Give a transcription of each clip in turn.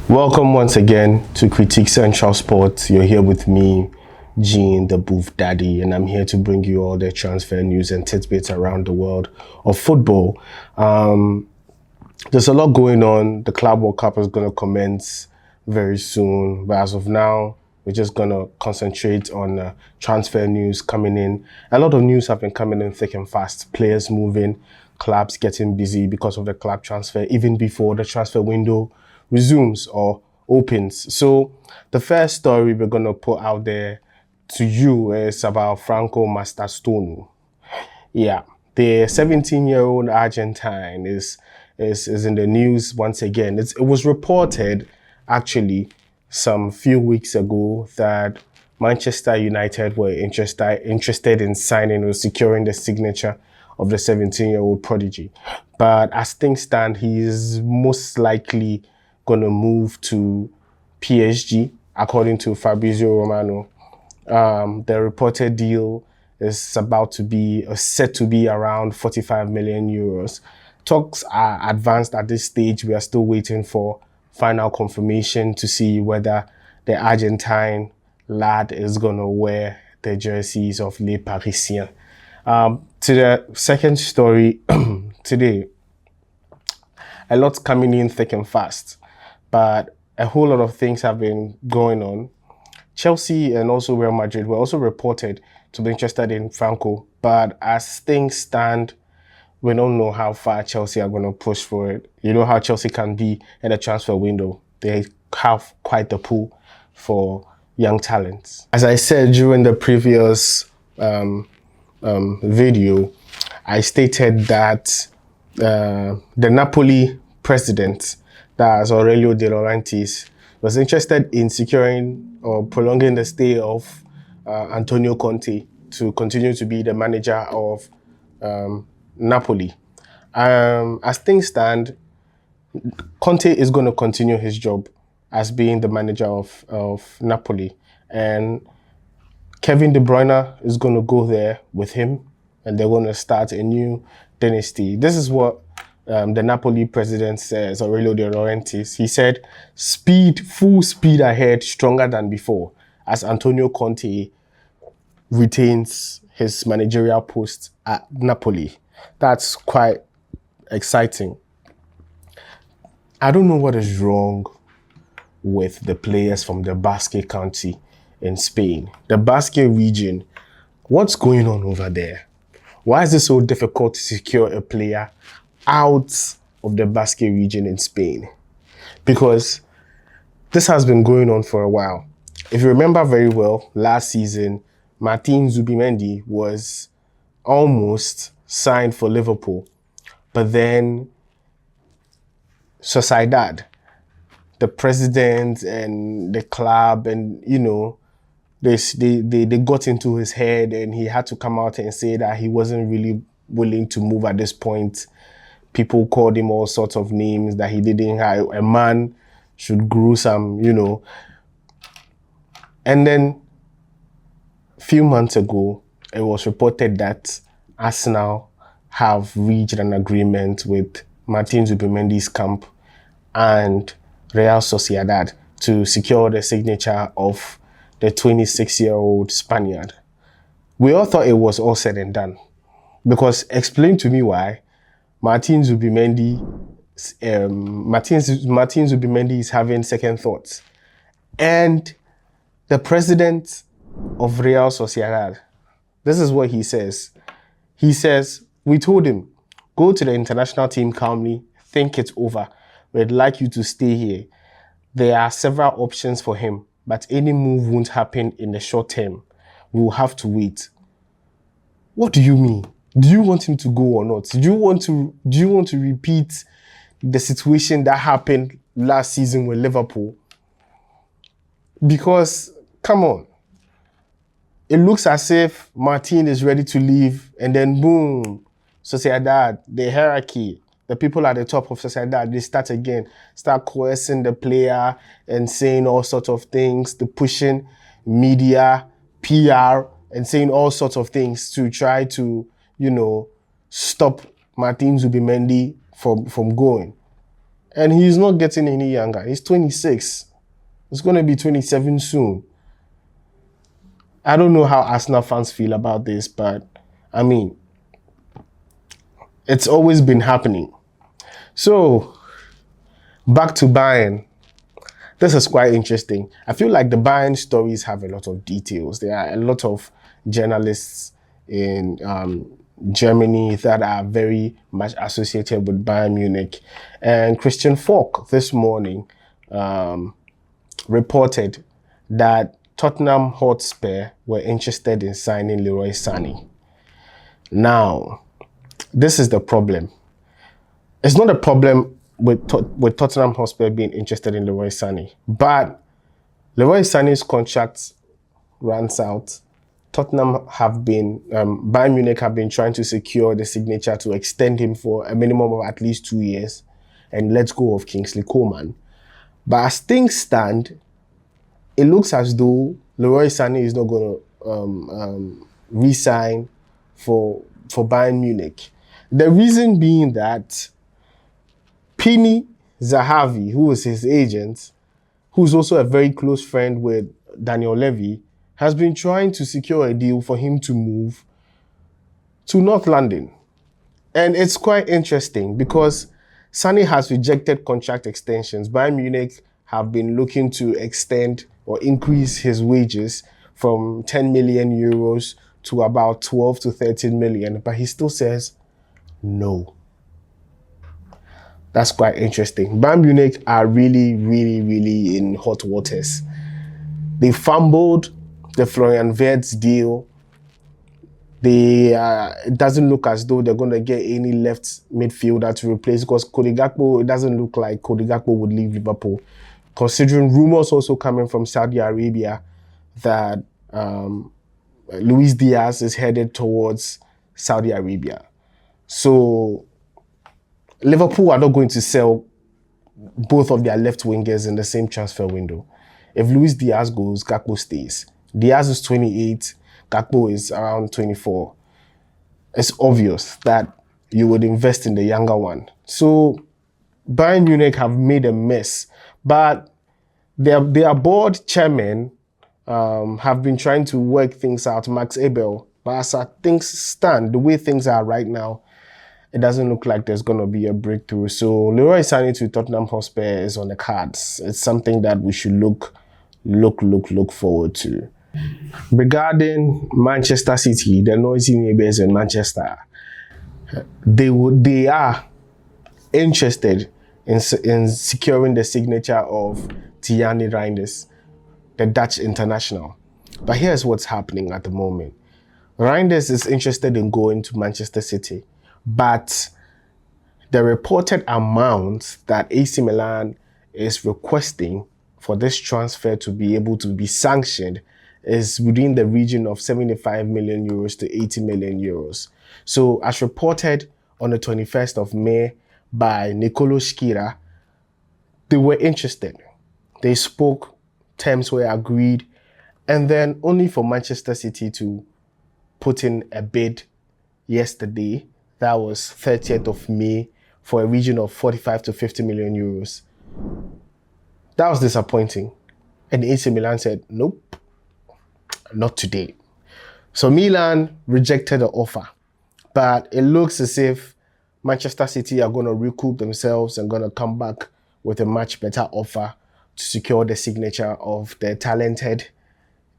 Welcome once again to Critique Central Sports. You're here with me, Gene, the Booth Daddy, and I'm here to bring you all the transfer news and tidbits around the world of football. There's a lot going on. The Club World Cup is going to commence very soon, but as of now, we're just going to concentrate on transfer news coming in. A lot of news have been coming in thick and fast. Players moving, clubs getting busy because of the club transfer, even before the transfer window resumes or opens. So the first story we're going to put out there to you is about Franco Mastastonu. Yeah, the 17-year-old Argentine is in the news once again. It was reported, actually, some few weeks ago that Manchester United were interested in signing or securing the signature of the 17-year-old prodigy. But as things stand, he is most likely going to move to PSG, according to Fabrizio Romano. The reported deal is set to be around 45 million euros. Talks are advanced at this stage. We are still waiting for final confirmation to see whether the Argentine lad is going to wear the jerseys of Les Parisiens. To the second story today, a lot's coming in thick and fast, but a whole lot of things have been going on. Chelsea and also Real Madrid were also reported to be interested in Franco, but as things stand, we don't know how far Chelsea are going to push for it. You know how Chelsea can be in a transfer window. They have quite the pool for young talents. As I said during the previous video, I stated that the Napoli president, that's Aurelio De Laurentiis, was interested in securing or prolonging the stay of Antonio Conte to continue to be the manager of Napoli. As things stand, Conte is going to continue his job as being the manager of Napoli, and Kevin De Bruyne is going to go there with him, and they're going to start a new dynasty. This is what the Napoli president says, Aurelio De Laurentiis. He said, full speed ahead, stronger than before, as Antonio Conte retains his managerial post at Napoli. That's quite exciting. I don't know what is wrong with the players from the Basque Country in Spain. The Basque region, what's going on over there? Why is it so difficult to secure a player out of the Basque region in Spain? Because this has been going on for a while. If you remember very well, last season, Martin Zubimendi was almost signed for Liverpool, but then Sociedad, the president and the club, and they got into his head, and he had to come out and say that he wasn't really willing to move at this point. People called him all sorts of names that he didn't have. A man should grow some, And then a few months ago, it was reported that Arsenal have reached an agreement with Martin Zubimendi's camp and Real Sociedad to secure the signature of the 26-year-old Spaniard. We all thought it was all said and done, because explain to me why Martin Zubimendi is having second thoughts. And the president of Real Sociedad, this is what he says. He says, we told him, go to the international team calmly, think it over. We'd like you to stay here. There are several options for him, but any move won't happen in the short term. We'll have to wait. What do you mean? Do you want him to go or not? Do you want to repeat the situation that happened last season with Liverpool? Because, come on, it looks as if Martin is ready to leave, and then boom, Sociedad, the hierarchy, the people at the top of Sociedad, they start coercing the player and saying all sorts of things, the pushing media, PR, and saying all sorts of things to try to, stop Martin Zubimendi from going. And he's not getting any younger. He's 26. He's going to be 27 soon. I don't know how Arsenal fans feel about this, but I mean, it's always been happening. So, back to Bayern. This is quite interesting. I feel like the Bayern stories have a lot of details. There are a lot of journalists in Germany that are very much associated with Bayern Munich. And Christian Falk this morning reported that Tottenham Hotspur were interested in signing Leroy Sane. Now, this is the problem. It's not a problem with Tottenham Hotspur being interested in Leroy Sane, but Leroy Sane's contract runs out. Tottenham have been, Bayern Munich have been trying to secure the signature to extend him for a minimum of at least 2 years and let go of Kingsley Coman. But as things stand, it looks as though Leroy Sane is not going to re-sign for Bayern Munich. The reason being that Pini Zahavi, who was his agent, who's also a very close friend with Daniel Levy, has been trying to secure a deal for him to move to North London. And it's quite interesting because Sane has rejected contract extensions. Bayern Munich have been looking to extend or increase his wages from 10 million euros to about 12 to 13 million, but he still says no. That's quite interesting. Bayern Munich are really, really, really in hot waters. They fumbled the Florian Wirtz deal. It doesn't look as though they're going to get any left midfielder to replace, because Cody Gakpo, it doesn't look like Cody Gakpo would leave Liverpool, considering rumors also coming from Saudi Arabia that Luis Diaz is headed towards Saudi Arabia. So Liverpool are not going to sell both of their left wingers in the same transfer window. If Luis Diaz goes, Gakpo stays. Diaz is 28, Gakpo is around 24. It's obvious that you would invest in the younger one. So Bayern Munich have made a mess, but their board chairman have been trying to work things out, Max Ebel. But as things stand, the way things are right now, it doesn't look like there's going to be a breakthrough. So Leroy Sane to Tottenham Hotspur is on the cards. It's something that we should look forward to. Regarding Manchester City, the noisy neighbors in Manchester, they are interested in securing the signature of Tijani Reinders, the Dutch international. But here's what's happening at the moment. Reinders is interested in going to Manchester City, but the reported amount that AC Milan is requesting for this transfer to be able to be sanctioned is within the region of 75 million euros to 80 million euros. So as reported on the 21st of May by Nicolo Schira, they were interested. They spoke, terms were agreed, and then only for Manchester City to put in a bid yesterday, that was 30th of May, for a region of 45 to 50 million euros. That was disappointing. And AC Milan said, nope, not today. So Milan rejected the offer. But it looks as if Manchester City are going to recoup themselves and going to come back with a much better offer to secure the signature of the talented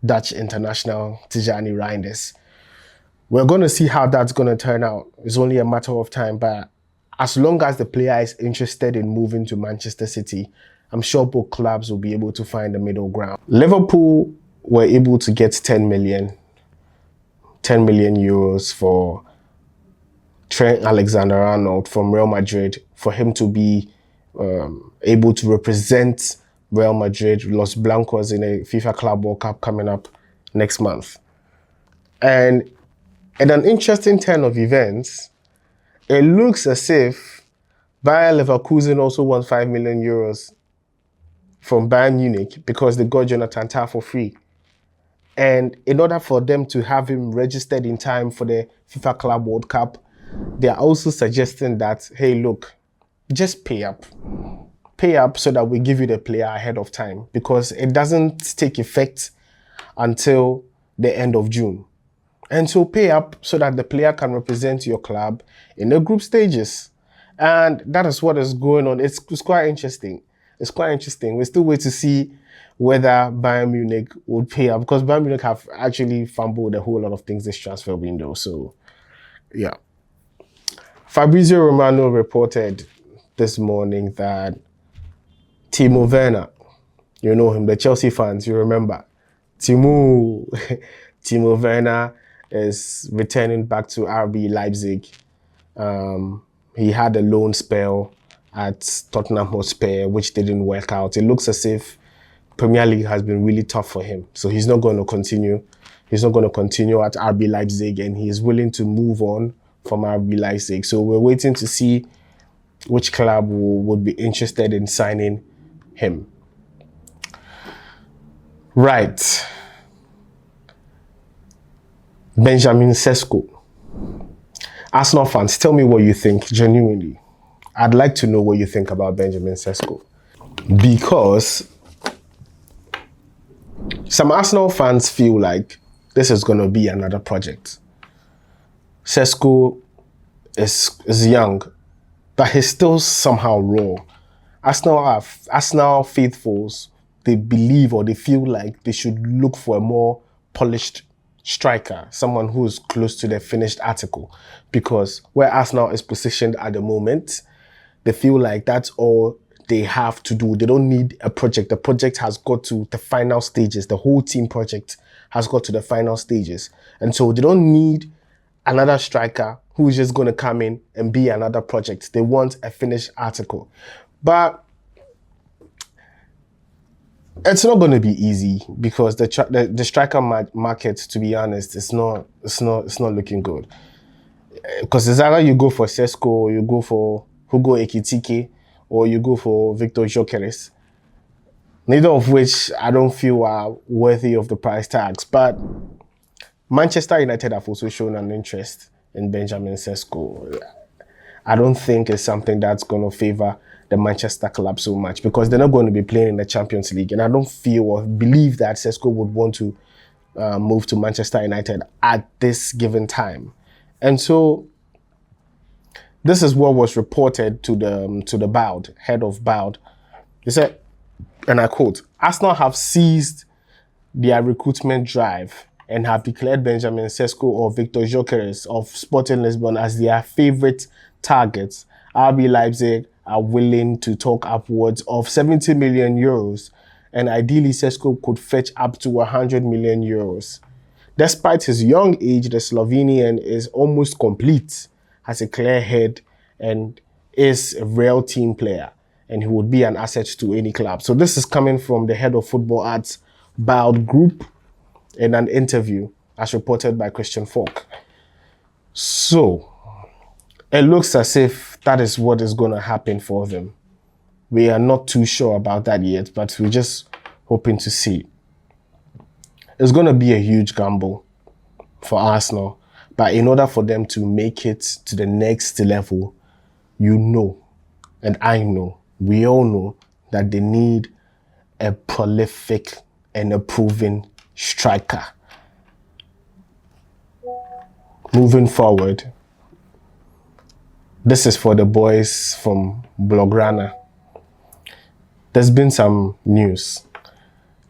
Dutch international Tijani Reinders. We're going to see how that's going to turn out. It's only a matter of time, but as long as the player is interested in moving to Manchester City, I'm sure both clubs will be able to find the middle ground. Liverpool were able to get 10 million euros for Trent Alexander-Arnold from Real Madrid, for him to be able to represent Real Madrid, Los Blancos, in a FIFA Club World Cup coming up next month. And in an interesting turn of events, it looks as if Bayer Leverkusen also wants 5 million euros from Bayern Munich because they got Jonathan Tah for free. And in order for them to have him registered in time for the FIFA Club World Cup, they are also suggesting that, hey, look, just pay up. pay up so that we give you the player ahead of time, because it doesn't take effect until the end of June. And so pay up so that the player can represent your club in the group stages. And that is what is going on. It's quite interesting. It's quite interesting. We still wait to see whether Bayern Munich would pay up, because Bayern Munich have actually fumbled a whole lot of things this transfer window. So, yeah. Fabrizio Romano reported this morning that Timo Werner, you know him, the Chelsea fans, you remember, Timo Werner is returning back to RB Leipzig. He had a loan spell at Tottenham Hotspur, which didn't work out. It looks as if Premier League has been really tough for him. So he's not going to continue. He's not going to continue at RB Leipzig, and he's willing to move on from RB Leipzig. So we're waiting to see which club would be interested in signing him. Right. Benjamin Sesko. Arsenal fans, tell me what you think, genuinely. I'd like to know what you think about Benjamin Sesko. Because some Arsenal fans feel like this is going to be another project. Sesko is young, but he's still somehow raw. Arsenal faithfuls, they believe or they feel like they should look for a more polished striker, someone who is close to the finished article, because where Arsenal is positioned at the moment, they feel like that's all they have to do. They don't need a project. The project has got to the final stages. The whole team project has got to the final stages. And so they don't need another striker who's just going to come in and be another project. They want a finished article. But it's not going to be easy, because the striker market, to be honest, it's not looking good. Because it's either you go for Sesko, or you go for Hugo Ekitike, or you go for Victor Gyökeres. Neither of which I don't feel are worthy of the price tags. But Manchester United have also shown an interest in Benjamin Sesko. I don't think it's something that's going to favor the Manchester club so much, because they're not going to be playing in the Champions League. And I don't feel or believe that Sesko would want to move to Manchester United at this given time. And so this is what was reported to the BAUD, head of BAUD. He said, and I quote, "Arsenal have seized their recruitment drive and have declared Benjamin Sesko or Victor Gyökeres of Sporting Lisbon as their favourite targets. RB Leipzig are willing to talk upwards of 70 million euros, and ideally Sesko could fetch up to 100 million euros. Despite his young age, the Slovenian is almost complete, has a clear head, and is a real team player, and he would be an asset to any club." So this is coming from the head of football at BAUD Group in an interview, as reported by Christian Falk. So it looks as if that is what is going to happen for them. We are not too sure about that yet, but we're just hoping to see. It's going to be a huge gamble for Arsenal, but in order for them to make it to the next level, you know, and I know, we all know that they need a prolific and a proven striker. Moving forward, this is for the boys from Blaugrana. There's been some news,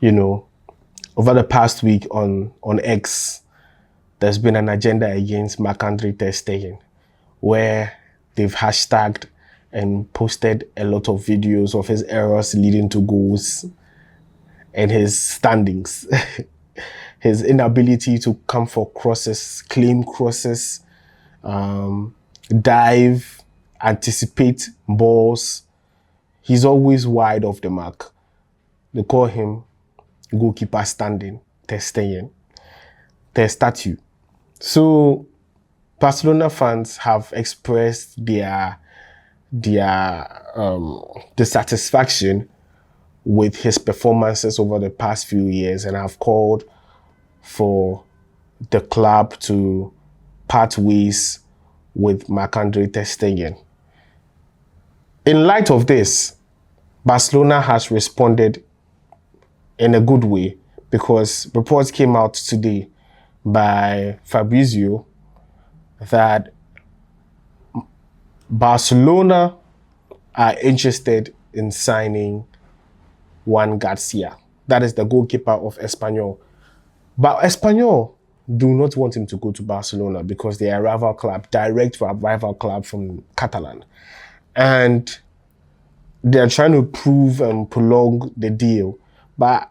you know, over the past week on X. There's been an agenda against Marc-Andre ter Stegen, where they've hashtagged and posted a lot of videos of his errors leading to goals and his standings. His inability to come for crosses, claim crosses, dive, anticipate balls. He's always wide of the mark. They call him goalkeeper standing, ter Stegen, their statue. So Barcelona fans have expressed their dissatisfaction with his performances over the past few years, and have called for the club to part ways with Marc-Andre ter Stegen. In light of this, Barcelona has responded in a good way, because reports came out today by Fabrizio that Barcelona are interested in signing Juan Garcia. That is the goalkeeper of Espanyol. But Espanyol do not want him to go to Barcelona because they are a rival club, direct rival club from Catalan. And they are trying to prove and prolong the deal. But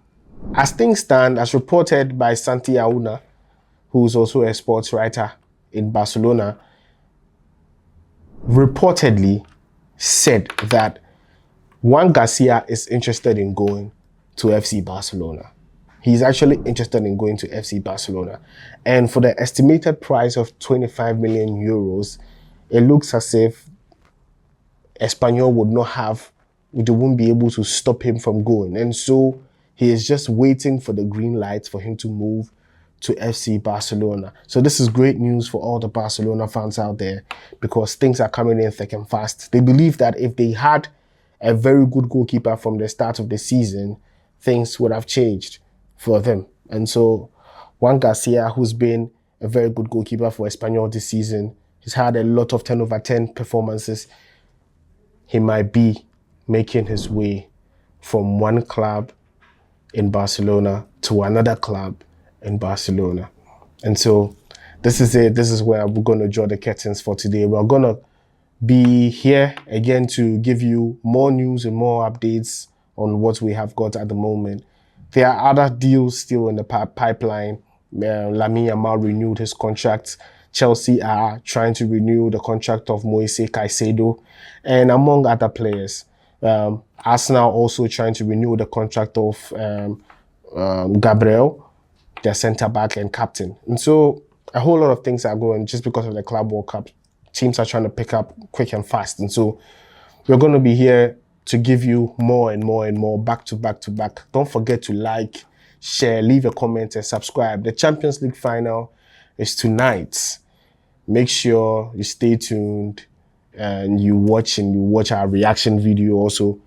as things stand, as reported by Santi Auna, who's also a sports writer in Barcelona, reportedly said that Juan Garcia is interested in going to FC Barcelona. He's actually interested in going to FC Barcelona. And for the estimated price of 25 million euros, it looks as if Espanyol they won't be able to stop him from going. And so he is just waiting for the green light for him to move to FC Barcelona. So this is great news for all the Barcelona fans out there, because things are coming in thick and fast. They believe that if they had a very good goalkeeper from the start of the season, things would have changed for them. And so Juan Garcia, who's been a very good goalkeeper for Espanyol this season, he's had a lot of 10 over 10 performances. He might be making his way from one club in Barcelona to another club in Barcelona. And so this is it. This is where we're going to draw the curtains for today. We're going to be here again to give you more news and more updates on what we have got at the moment. There are other deals still in the pipeline. Lamine Yamal renewed his contract. Chelsea are trying to renew the contract of Moise Caicedo, and among other players. Arsenal also trying to renew the contract of Gabriel, their centre-back and captain. And so a whole lot of things are going just because of the Club World Cup. Teams are trying to pick up quick and fast. And so we're going to be here to give you more and more and more, back to back to back. Don't forget to like, share, leave a comment and subscribe. The Champions League final is tonight. Make sure you stay tuned and you watch our reaction video also.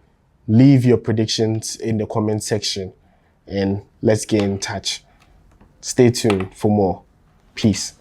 Leave your predictions in the comment section and let's get in touch. Stay tuned for more. Peace.